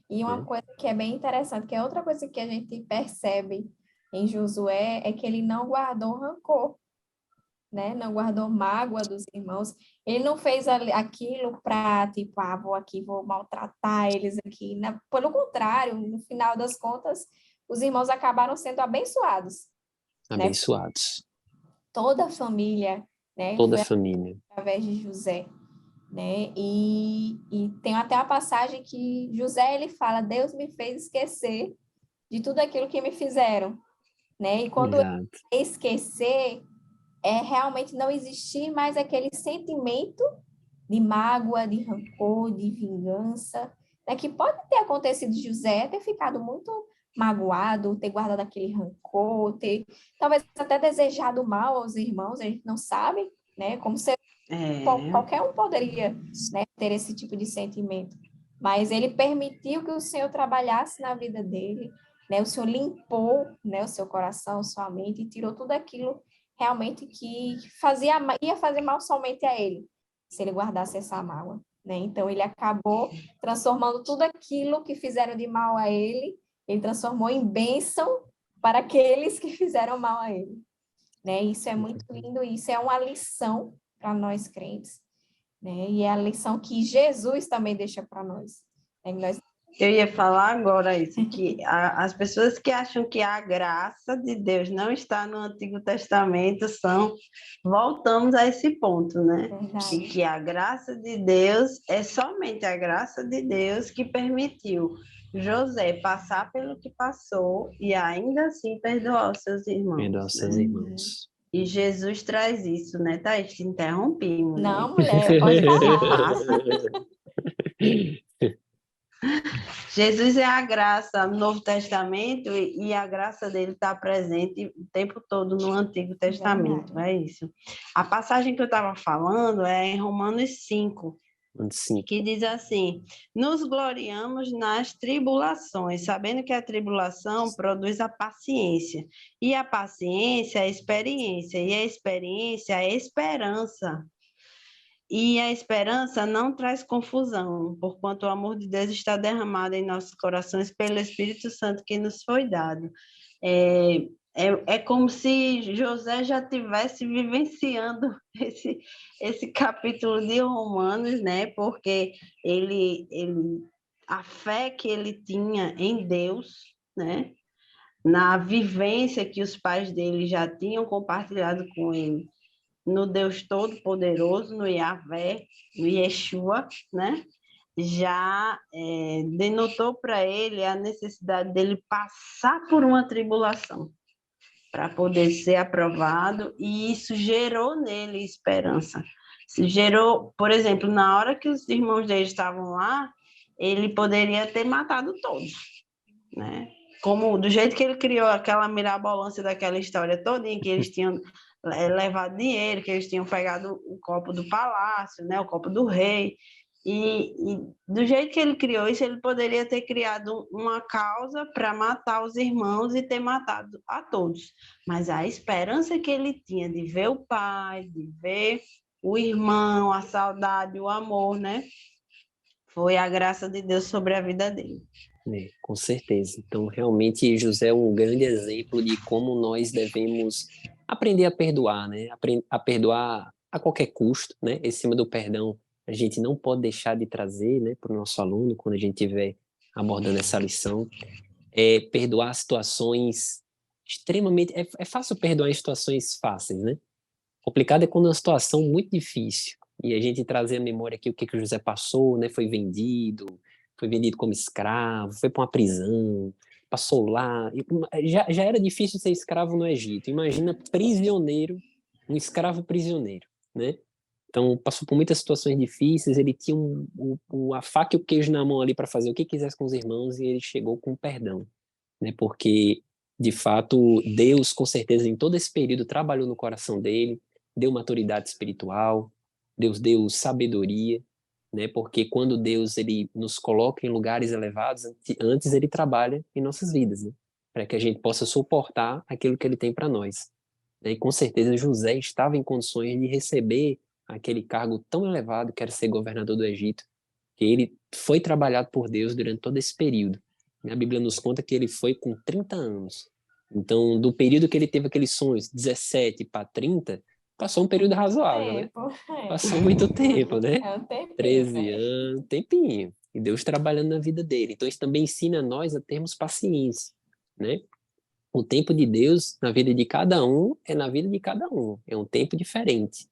E uma né? coisa que é bem interessante, que é outra coisa que a gente percebe em Josué, é que ele não guardou rancor, né? Não guardou mágoa dos irmãos. Ele não fez aquilo para, tipo, vou aqui, vou maltratar eles aqui. Pelo contrário, no final das contas, os irmãos acabaram sendo abençoados, né? Abençoados. Toda a família, né? Toda a Foi família. através de José, né? E tem até uma passagem que José, ele fala, Deus me fez esquecer de tudo aquilo que me fizeram, né? E quando Exato. esquecer, é realmente não existir mais aquele sentimento de mágoa, de rancor, de vingança, né? Que pode ter acontecido de José ter ficado muito magoado, ter guardado aquele rancor, ter talvez até desejado mal aos irmãos, a gente não sabe, né? Como ser É, qualquer um poderia, né, ter esse tipo de sentimento, mas ele permitiu que o Senhor trabalhasse na vida dele, né? O Senhor limpou, né, o seu coração, sua mente e tirou tudo aquilo realmente que ia fazer mal somente a ele, se ele guardasse essa mágoa, né? Então ele acabou transformando tudo aquilo que fizeram de mal a ele transformou em bênção para aqueles que fizeram mal a ele, né? Isso é muito lindo, isso é uma lição para nós crentes, né? E é a lição que Jesus também deixa para nós. Né? eu ia falar agora isso, que as pessoas que acham que a graça de Deus não está no Antigo Testamento voltamos a esse ponto, né? E Verdade. que a graça de Deus é somente a graça de Deus que permitiu José passar pelo que passou e ainda assim perdoar os seus Perdoar irmãos, os seus né? Uhum. irmãos. E Jesus traz isso, né, Thaís? Te interrompi, mulher. Não, mulher, pode falar. Passa. Jesus é a graça no Novo Testamento e a graça dele está presente o tempo todo no Antigo Testamento, Verdade. é isso. A passagem que eu estava falando é em Romanos 5, Sim, que diz assim: nos gloriamos nas tribulações, sabendo que a tribulação produz a paciência, e a paciência a experiência, e a experiência a esperança. E a esperança não traz confusão, porquanto o amor de Deus está derramado em nossos corações pelo Espírito Santo que nos foi dado. É, é como se José já tivesse vivenciando esse capítulo de Romanos, né? Porque a fé que ele tinha em Deus, né? Na vivência que os pais dele já tinham compartilhado com ele, no Deus Todo-Poderoso, no Yahvé, no Yeshua, né? Já denotou para ele a necessidade dele passar por uma tribulação para poder ser aprovado, e isso gerou nele esperança. Isso gerou, por exemplo, na hora que os irmãos dele estavam lá, ele poderia ter matado todos, né? Como do jeito que ele criou aquela mirabolância daquela história toda, em que eles tinham levado dinheiro, que eles tinham pegado o copo do palácio, né, o copo do rei, e do jeito que ele criou isso, ele poderia ter criado uma causa para matar os irmãos e ter matado a todos. Mas a esperança que ele tinha de ver o pai, de ver o irmão, a saudade, o amor, né? Foi a graça de Deus sobre a vida dele. né, com certeza. Então, realmente, José é um grande exemplo de como nós devemos aprender a perdoar, né? A perdoar a qualquer custo, né? Em cima do perdão, a gente não pode deixar de trazer, né, para o nosso aluno, quando a gente estiver abordando essa lição, perdoar situações extremamente. É fácil perdoar em situações fáceis, né? Complicado é quando é uma situação muito difícil. E a gente trazer à memória aqui o que o José passou, né? Foi vendido como escravo, foi para uma prisão, passou lá. Já era difícil ser escravo no Egito. Imagina prisioneiro, um escravo prisioneiro, né? Então, passou por muitas situações difíceis, ele tinha a faca e o queijo na mão ali para fazer o que quisesse com os irmãos, e ele chegou com perdão, né? Porque, de fato, Deus, com certeza, em todo esse período, trabalhou no coração dele, deu maturidade espiritual, Deus deu sabedoria, né? Porque quando Deus ele nos coloca em lugares elevados, antes ele trabalha em nossas vidas, né? Para que a gente possa suportar aquilo que ele tem para nós. E com certeza José estava em condições de receber aquele cargo tão elevado que era ser governador do Egito, que ele foi trabalhado por Deus durante todo esse período. A Bíblia nos conta que ele foi com 30 anos. Então, do período que ele teve aqueles sonhos, 17 para 30, passou um período razoável, né? Passou muito tempo, né? É um tempinho, 13 né? anos, tempinho. E Deus trabalhando na vida dele. Então, isso também ensina a nós a termos paciência, né? O tempo de Deus na vida de cada um é na vida de cada um. É um tempo diferente,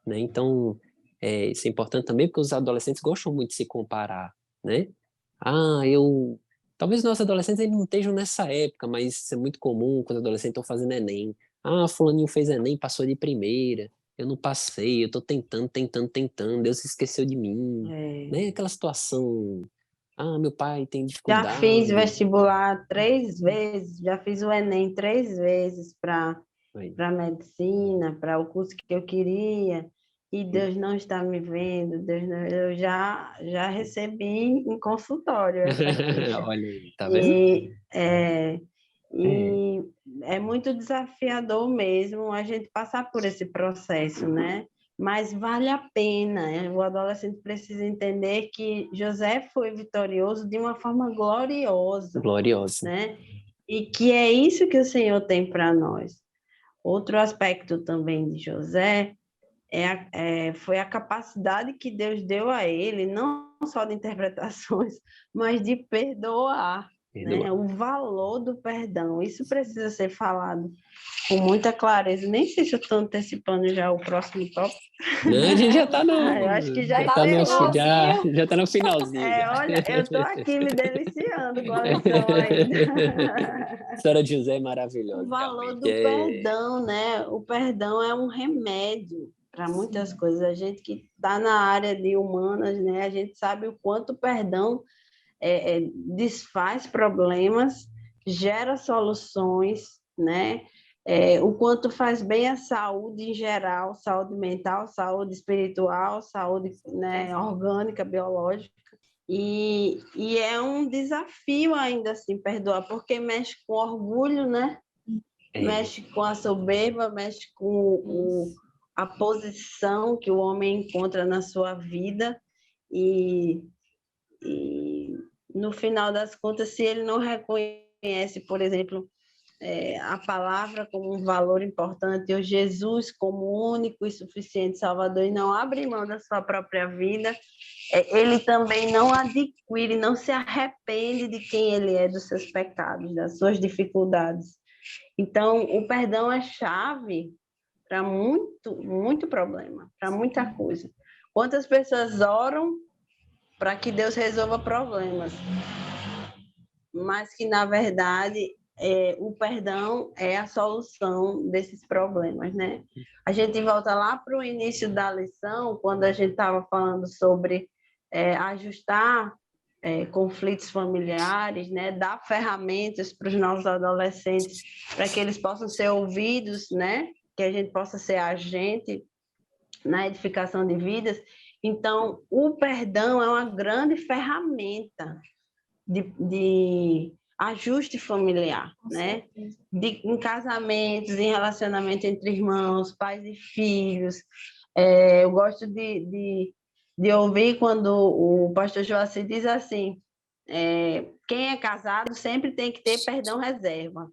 né? Então, isso é importante também porque os adolescentes gostam muito de se comparar, né? Ah, eu... Talvez nossos adolescentes eles não estejam nessa época, mas isso é muito comum quando os adolescentes estão fazendo Enem. Ah, fulaninho fez Enem, passou de primeira. Eu não passei, eu tô tentando, tentando, tentando. Deus se esqueceu de mim, né? Aquela situação... Ah, meu pai tem Já fiz dificuldade. vestibular 3 vezes, já fiz o Enem 3 vezes para Aí. medicina, para o curso que eu queria, e Deus não está me vendo, eu já recebi em consultório essa queixa. Olha aí, tá vendo? E é, É. e é muito desafiador mesmo a gente passar por esse processo, né? Mas vale a pena. O adolescente precisa entender que José foi vitorioso de uma forma gloriosa, Gloriosa. né? E que é isso que o Senhor tem para nós. Outro aspecto também de José foi a capacidade que Deus deu a ele, não só de interpretações, mas de perdoar, né? Perdoa. O valor do perdão. Isso precisa ser falado com muita clareza. Nem sei se eu estou antecipando já o próximo tópico. Não, a gente já tá Eu acho que já já tá no, encerrou. já tá no finalzinho já. Olha, eu estou aqui me deliciando com a lição ainda. A história de José é O maravilhosa, valor realmente. do perdão, né? O perdão é um remédio para muitas coisas. A gente que está na área de humanas, né? A gente sabe o quanto o perdão desfaz problemas, gera soluções, né? O quanto faz bem à saúde em geral, saúde mental, saúde espiritual, saúde, né, orgânica, biológica. E é um desafio ainda assim perdoar, porque mexe com orgulho, né? Mexe com a soberba, mexe com a posição que o homem encontra na sua vida e no final das contas, se ele não reconhece, por exemplo, a palavra como um valor importante, ou Jesus como único e suficiente Salvador, e não abre mão da sua própria vida, ele também não adquire, não se arrepende de quem ele é, dos seus pecados, das suas dificuldades. Então, o perdão é chave para muito, muito problema, para muita coisa. Quantas pessoas oram para que Deus resolva problemas, mas que, na verdade, o perdão é a solução desses problemas, né? A gente volta lá para o início da lição, quando a gente estava falando sobre ajustar conflitos familiares, né? Dar ferramentas para os nossos adolescentes para que eles possam ser ouvidos, né? Que a gente possa ser agente na edificação de vidas. Então, o perdão é uma grande ferramenta de ajuste familiar, né? Em casamentos, em relacionamento entre irmãos, pais e filhos. Eu gosto de ouvir quando o pastor Joacir diz assim, quem é casado sempre tem que ter perdão reserva.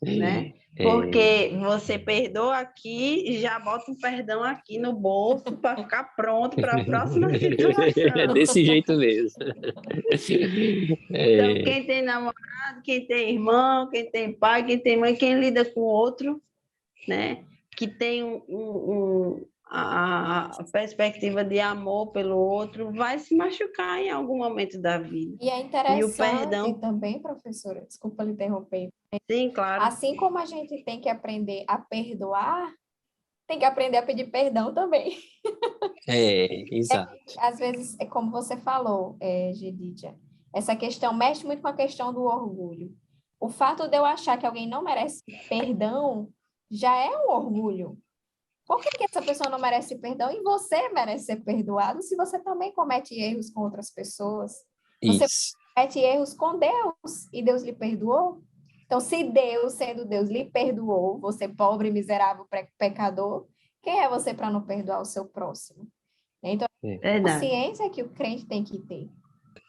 Né? Porque você perdoa aqui e já bota um perdão aqui no bolso para ficar pronto para a próxima situação. Desse jeito mesmo. Então, quem tem namorado, quem tem irmão, quem tem pai, quem tem mãe, quem lida com o outro, né? Que tem a perspectiva de amor pelo outro, vai se machucar em algum momento da vida. E é E o interessante perdão... também, professora, desculpa lhe interromper. Sim, claro. Assim como a gente tem que aprender a perdoar, tem que aprender a pedir perdão também. Exato. Às vezes, é como você falou, Gedidia, essa questão mexe muito com a questão do orgulho. O fato de eu achar que alguém não merece perdão já é um orgulho. Por que que essa pessoa não merece perdão e você merece ser perdoado se você também comete erros com outras pessoas? Você Isso. comete erros com Deus e Deus lhe perdoou? Então, se Deus, sendo Deus, lhe perdoou, você pobre, miserável, pecador, quem é você para não perdoar o seu próximo? Então, a Verdade. consciência que o crente tem que ter.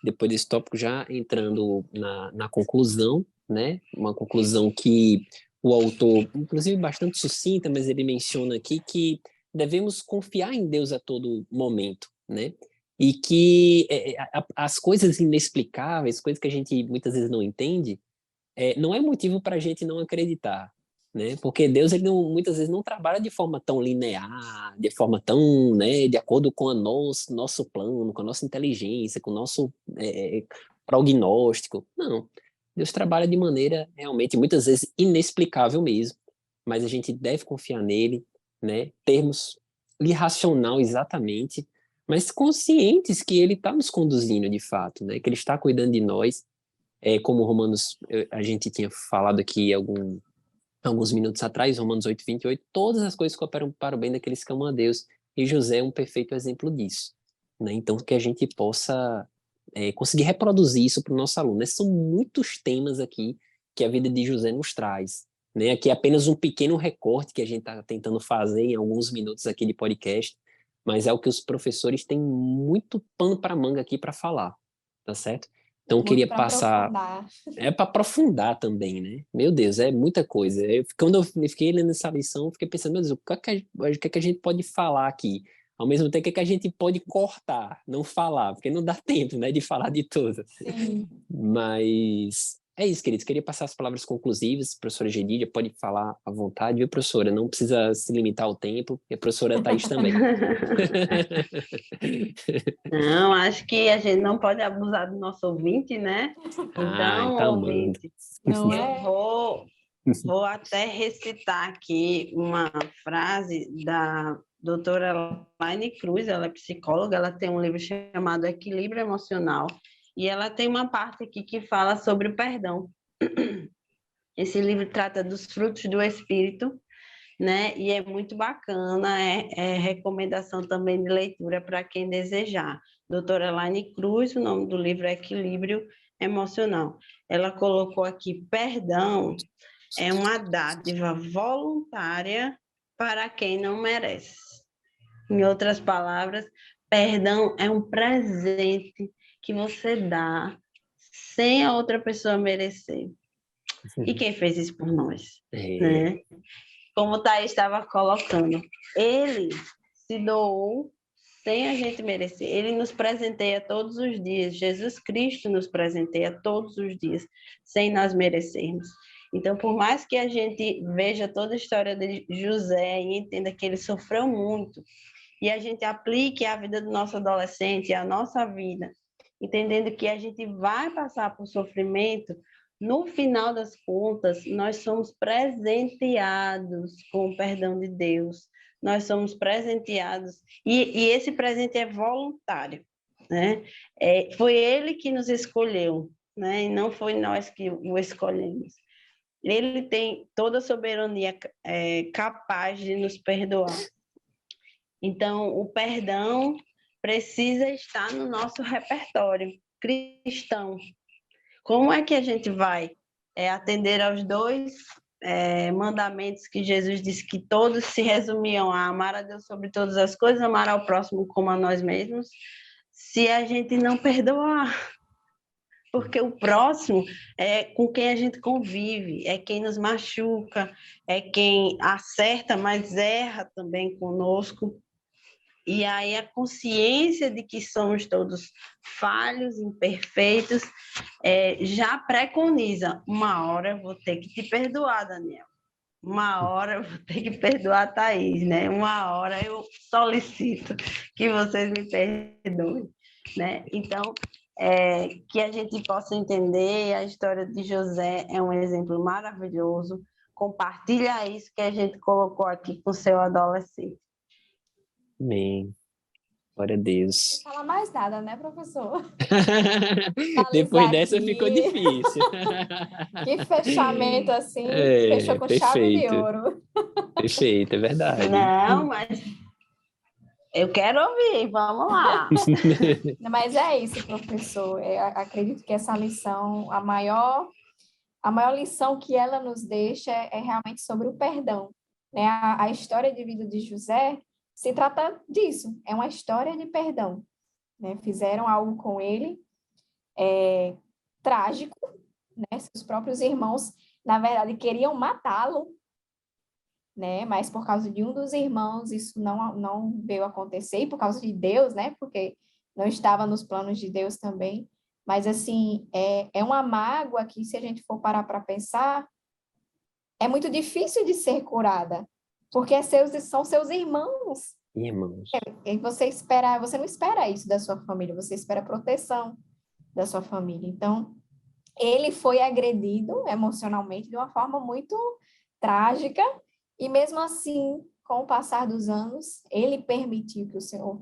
Depois desse tópico, já entrando na conclusão, né? Uma conclusão que o autor, inclusive bastante sucinta, mas ele menciona aqui que devemos confiar em Deus a todo momento, né? E que as coisas inexplicáveis, coisas que a gente muitas vezes não entende, não é motivo para a gente não acreditar, né? Porque Deus, ele não, muitas vezes não trabalha de forma tão linear, de forma tão, né, de acordo com nosso plano, com a nossa inteligência, com o nosso prognóstico. Não. Deus trabalha de maneira realmente, muitas vezes, inexplicável mesmo, mas a gente deve confiar nele, né? Termos irracional exatamente, mas conscientes que ele está nos conduzindo de fato, né? Que ele está cuidando de nós, como Romanos, a gente tinha falado aqui alguns minutos atrás, Romanos 8:28, todas as coisas cooperam para o bem daqueles que amam a Deus, e José é um perfeito exemplo disso, né? Então, que a gente possa conseguir reproduzir isso para o nosso aluno, né? São muitos temas aqui que a vida de José nos traz, né? Aqui é apenas um pequeno recorte que a gente está tentando fazer em alguns minutos aqui de podcast, mas é o que os professores têm muito pano para manga aqui para falar, tá certo? Então, eu Muito queria para passar aprofundar. para aprofundar também, né? Meu Deus, é muita coisa. Quando eu fiquei lendo essa lição, eu fiquei pensando, meu Deus, o que é que a gente pode falar aqui? Ao mesmo tempo, o que é que a gente pode cortar, não falar, porque não dá tempo, né, de falar de tudo. Sim. Mas é isso, queridos. Queria passar as palavras conclusivas. Professora Gedídia, pode falar à vontade, viu, professora? Não precisa se limitar ao tempo. E a professora Thaís também. Não, acho que a gente não pode abusar do nosso ouvinte, né? Ai, Então, tá amando. ouvinte, Não eu é? vou até recitar aqui uma frase da doutora Laine Cruz, ela é psicóloga, ela tem um livro chamado Equilíbrio Emocional, e ela tem uma parte aqui que fala sobre o perdão. Esse livro trata dos frutos do Espírito, né? E é muito bacana, é recomendação também de leitura para quem desejar. Doutora Elaine Cruz, o nome do livro é Equilíbrio Emocional. Ela colocou aqui: perdão é uma dádiva voluntária para quem não merece. Em outras palavras, perdão é um presente que você dá sem a outra pessoa merecer. E quem fez isso por nós, É, né? Como o Thaís estava colocando, ele se doou sem a gente merecer. Ele nos presenteia todos os dias. Jesus Cristo nos presenteia todos os dias, sem nós merecermos. Então, por mais que a gente veja toda a história de José e entenda que ele sofreu muito, e a gente aplique a vida do nosso adolescente, a nossa vida, entendendo que a gente vai passar por sofrimento, no final das contas, nós somos presenteados com o perdão de Deus. Nós somos presenteados, e esse presente é voluntário, né? Foi Ele que nos escolheu, né? E não foi nós que o escolhemos. Ele tem toda a soberania capaz de nos perdoar. Então, o perdão precisa estar no nosso repertório cristão. Como é que a gente vai atender aos dois mandamentos que Jesus disse que todos se resumiam a amar a Deus sobre todas as coisas, amar ao próximo como a nós mesmos, se a gente não perdoar? Porque o próximo é com quem a gente convive, é quem nos machuca, é quem acerta, mas erra também conosco. E aí a consciência de que somos todos falhos, imperfeitos, já preconiza: uma hora eu vou ter que te perdoar, Daniel. Uma hora eu vou ter que perdoar a Thaís, né? Uma hora eu solicito que vocês me perdoem, né? Então, que a gente possa entender, a história de José é um exemplo maravilhoso. Compartilha isso que a gente colocou aqui com o seu adolescente. amém. Glória a Deus. Não fala mais nada, né, professor? Depois Finalizar dessa ficou aqui. difícil. Que fechamento assim, fechou É, com chave de perfeito. ouro. Perfeito, é verdade. Não, mas eu quero ouvir, vamos lá. Mas é isso, professor. Acredito que essa lição, a maior lição que ela nos deixa é realmente sobre o perdão, né? A história de vida de José se trata disso, é uma história de perdão, né? Fizeram algo com ele, trágico, né? Seus próprios irmãos, na verdade, queriam matá-lo, né? Mas por causa de um dos irmãos, isso não veio acontecer, e por causa de Deus, né? Porque não estava nos planos de Deus também. Mas, assim, é uma mágoa que, se a gente for parar para pensar, é muito difícil de ser curada, porque são seus irmãos. Irmãos, E você não espera isso da sua família, você espera proteção da sua família. Então, ele foi agredido emocionalmente de uma forma muito trágica, e mesmo assim, com o passar dos anos, ele permitiu que o Senhor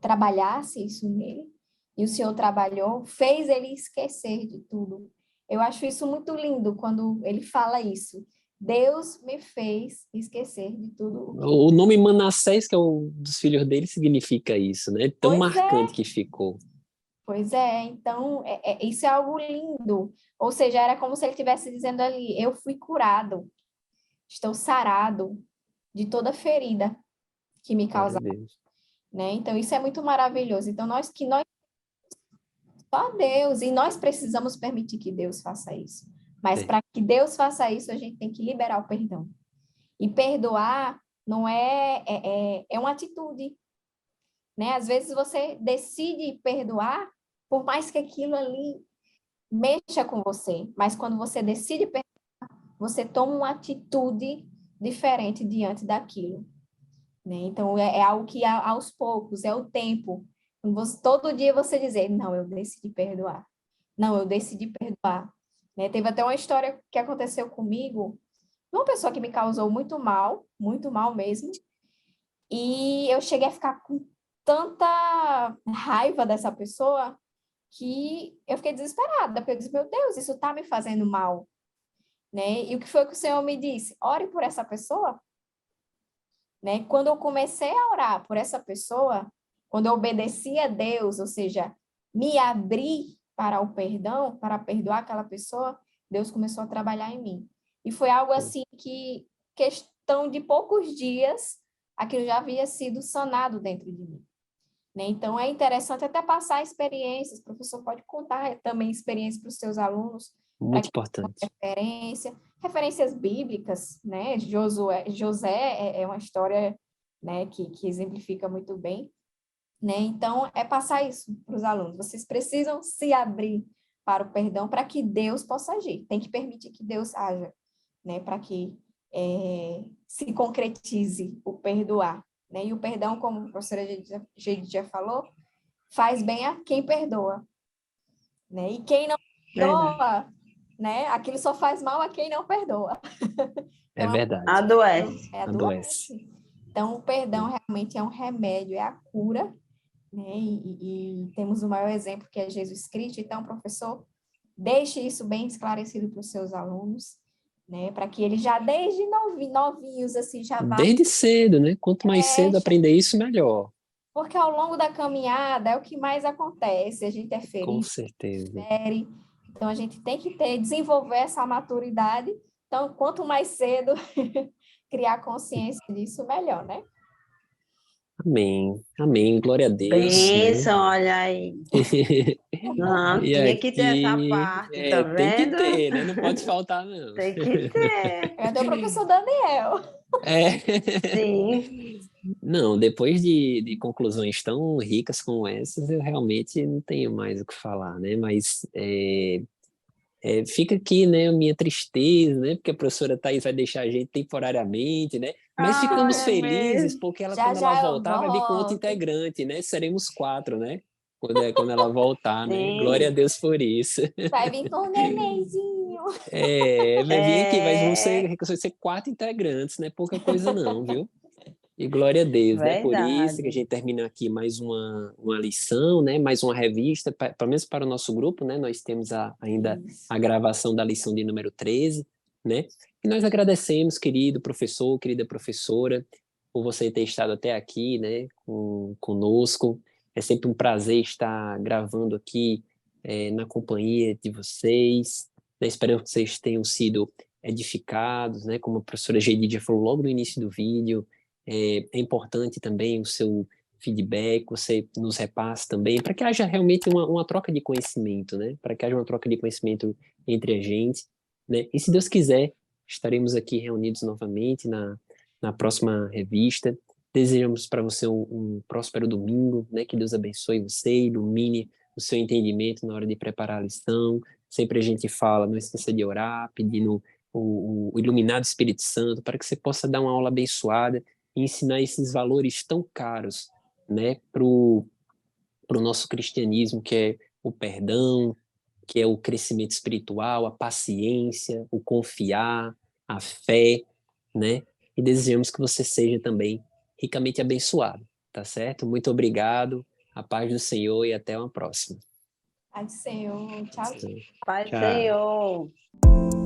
trabalhasse isso nele, e o Senhor trabalhou, fez ele esquecer de tudo. Eu acho isso muito lindo quando ele fala isso. Deus me fez esquecer de tudo o que. o nome Manassés, que é um dos filhos dele, significa isso, né? Tão Pois é, marcante que ficou. pois é. Então, isso é algo lindo. Ou seja, era como se ele estivesse dizendo ali: eu fui curado, estou sarado de toda ferida que me Glória a causa, Deus. né? Então, isso é muito maravilhoso. Então, nós só Deus, e nós precisamos permitir que Deus faça isso. Mas É, para que Deus faça isso, a gente tem que liberar o perdão. E perdoar não é uma atitude, né? Às vezes você decide perdoar, por mais que aquilo ali mexa com você, mas quando você decide perdoar, você toma uma atitude diferente diante daquilo, né? Então, é algo que aos poucos, é o tempo. Todo dia você dizer, não, eu decidi perdoar. Não, eu decidi perdoar. Né? Teve até uma história que aconteceu comigo, uma pessoa que me causou muito mal mesmo, e eu cheguei a ficar com tanta raiva dessa pessoa que eu fiquei desesperada, porque eu disse, meu Deus, isso está me fazendo mal, né? E o que foi que o Senhor me disse? Ore por essa pessoa, né? Quando eu comecei a orar por essa pessoa, quando eu obedeci a Deus, ou seja, me abri para o perdão, para perdoar aquela pessoa, Deus começou a trabalhar em mim. E foi algo assim que, questão de poucos dias, aquilo já havia sido sanado dentro de mim. Né? Então, é interessante até passar experiências, o professor pode contar também experiências para os seus alunos, para muito que importante. referências bíblicas, né? José é uma história, né, que exemplifica muito bem, né? Então, é passar isso para os alunos. Vocês precisam se abrir para o perdão para que Deus possa agir. Tem que permitir que Deus haja, né? Para que se concretize o perdoar, né? E o perdão, como a professora Geide já falou, faz bem a quem perdoa, né? E quem não Verdade. perdoa, né? Aquilo só faz mal a quem não perdoa. É Então, verdade. Adoece. adoece. Então, o perdão realmente é um remédio, é a cura, né? E temos o maior exemplo, que é Jesus Cristo. Então, professor, deixe isso bem esclarecido para os seus alunos, né? Para que eles já desde novinhos, assim, já vá. Desde cedo, né? Quanto mais cedo aprender isso, melhor. Porque ao longo da caminhada é o que mais acontece. A gente é Com ferido, certeza. fere. Então, a gente tem que desenvolver essa maturidade. Então, quanto mais cedo criar consciência disso, melhor, né? Amém. Amém. Glória a Deus, né? Bênção, olha aí. Não, E tinha que ter essa aqui parte, tá tem que vendo? ter, né? Não pode faltar, não. Tem que ter. Cadê o professor Daniel? É. Sim. Não, depois de conclusões tão ricas como essas, eu realmente não tenho mais o que falar, né? Mas fica aqui, né, a minha tristeza, né? Porque a professora Thais vai deixar a gente temporariamente, né? Mas Ai, ficamos é felizes mesmo. porque ela, Já quando ela já eu voltar, vai vir com outro volto. integrante, né? Seremos 4, né? Quando ela voltar, né? Glória a Sim. Deus por isso. Vai vir com o nenenzinho. Vai vir aqui, mas vão É, ser 4 integrantes, não é pouca coisa não, viu? E glória a Deus, né? Por isso que a Verdade. gente termina aqui mais uma lição, né? Mais uma revista, pelo menos para o nosso grupo, né? Nós temos ainda Isso. a gravação da lição de número 13, né? E nós agradecemos, querido professor, querida professora, por você ter estado até aqui, né? Conosco. É sempre um prazer estar gravando aqui na companhia de vocês. Né? Espero que vocês tenham sido edificados, né? Como a professora Geididia falou logo no início do vídeo, é importante também o seu feedback, você nos repasse também, para que haja realmente uma troca de conhecimento, né? Para que haja uma troca de conhecimento entre a gente, né? E se Deus quiser, estaremos aqui reunidos novamente na próxima revista. Desejamos para você um próspero domingo, né? Que Deus abençoe você, ilumine o seu entendimento na hora de preparar a lição. Sempre a gente fala, não esqueça de orar, pedindo o iluminado Espírito Santo, para que você possa dar uma aula abençoada e ensinar esses valores tão caros, né, pro nosso cristianismo, que é o perdão, que é o crescimento espiritual, a paciência, o confiar, a fé, né? E desejamos que você seja também ricamente abençoado, tá certo? Muito obrigado, a paz do Senhor e até uma próxima. Paz do Senhor. Tchau, tchau. Pai Tchau. Senhor.